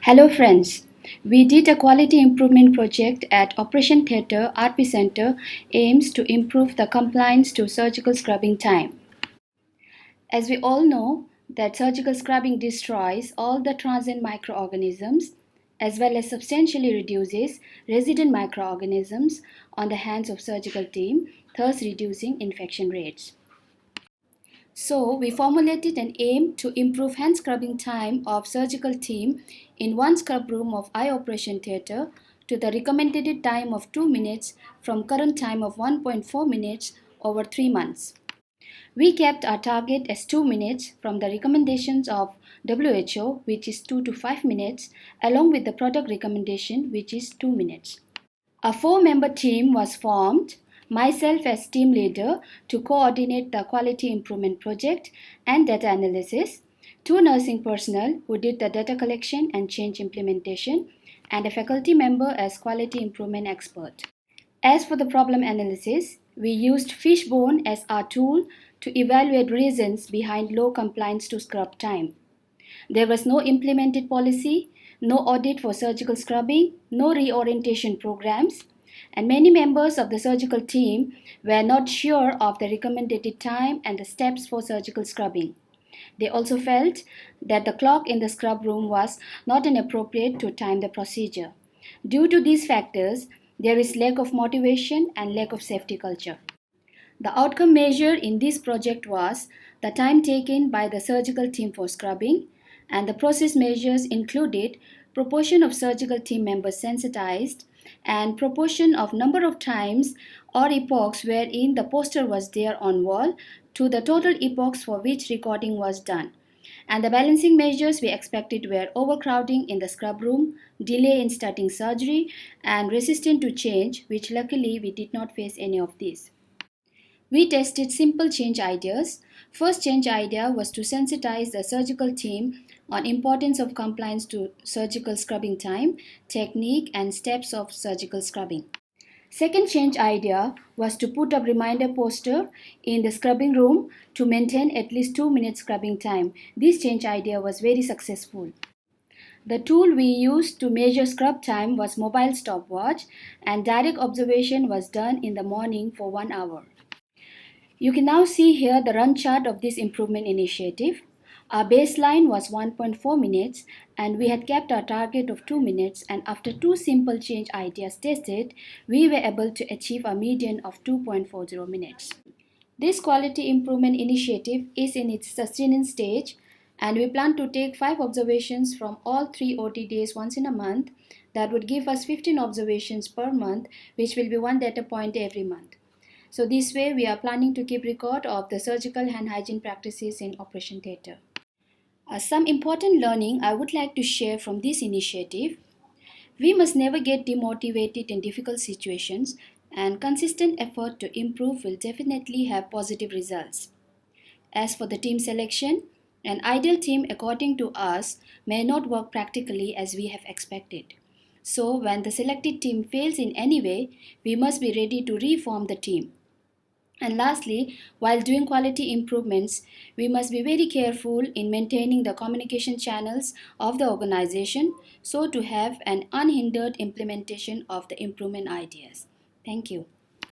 Hello friends, we did a quality improvement project at Operation Theatre RP Center aims to improve the compliance to surgical scrubbing time. As we all know that surgical scrubbing destroys all the transient microorganisms as well as substantially reduces resident microorganisms on the hands of surgical team, thus reducing infection rates. So, we formulated an aim to improve hand scrubbing time of surgical team in one scrub room of eye operation theatre to the recommended time of 2 minutes from current time of 1.4 minutes over 3 months. We kept our target as 2 minutes from the recommendations of WHO, which is 2 to 5 minutes, along with the product recommendation, which is 2 minutes. A 4-member team was formed, myself as team leader to coordinate the quality improvement project and data analysis, 2 nursing personnel who did the data collection and change implementation, and a faculty member as quality improvement expert. As for the problem analysis, we used Fishbone as our tool to evaluate reasons behind low compliance to scrub time. There was no implemented policy, no audit for surgical scrubbing, no reorientation programs, and many members of the surgical team were not sure of the recommended time and the steps for surgical scrubbing. They also felt that the clock in the scrub room was not appropriate to time the procedure. Due to these factors, there is lack of motivation and lack of safety culture. The outcome measure in this project was the time taken by the surgical team for scrubbing, and the process measures included proportion of surgical team members sensitized and proportion of number of times or epochs wherein the poster was there on wall to the total epochs for which recording was done. And the balancing measures we expected were overcrowding in the scrub room, delay in starting surgery, and resistance to change, which luckily we did not face any of these. We tested simple change ideas. First change idea was to sensitize the surgical team on importance of compliance to surgical scrubbing time, technique and steps of surgical scrubbing. Second change idea was to put up reminder poster in the scrubbing room to maintain at least 2 minutes scrubbing time. This change idea was very successful. The tool we used to measure scrub time was mobile stopwatch, and direct observation was done in the morning for 1 hour. You can now see here the run chart of this improvement initiative. Our baseline was 1.4 minutes and we had kept our target of 2 minutes, and after 2 simple change ideas tested, we were able to achieve a median of 2.40 minutes. This quality improvement initiative is in its sustaining stage, and we plan to take 5 observations from all 3 OT days once in a month. That would give us 15 observations per month, which will be 1 data point every month. So this way we are planning to keep record of the surgical hand hygiene practices in Operation Theatre. Some important learning I would like to share from this initiative. We must never get demotivated in difficult situations, and consistent effort to improve will definitely have positive results. As for the team selection, an ideal team according to us may not work practically as we have expected. So when the selected team fails in any way, we must be ready to reform the team. And lastly, while doing quality improvements, we must be very careful in maintaining the communication channels of the organization so to have an unhindered implementation of the improvement ideas. Thank you.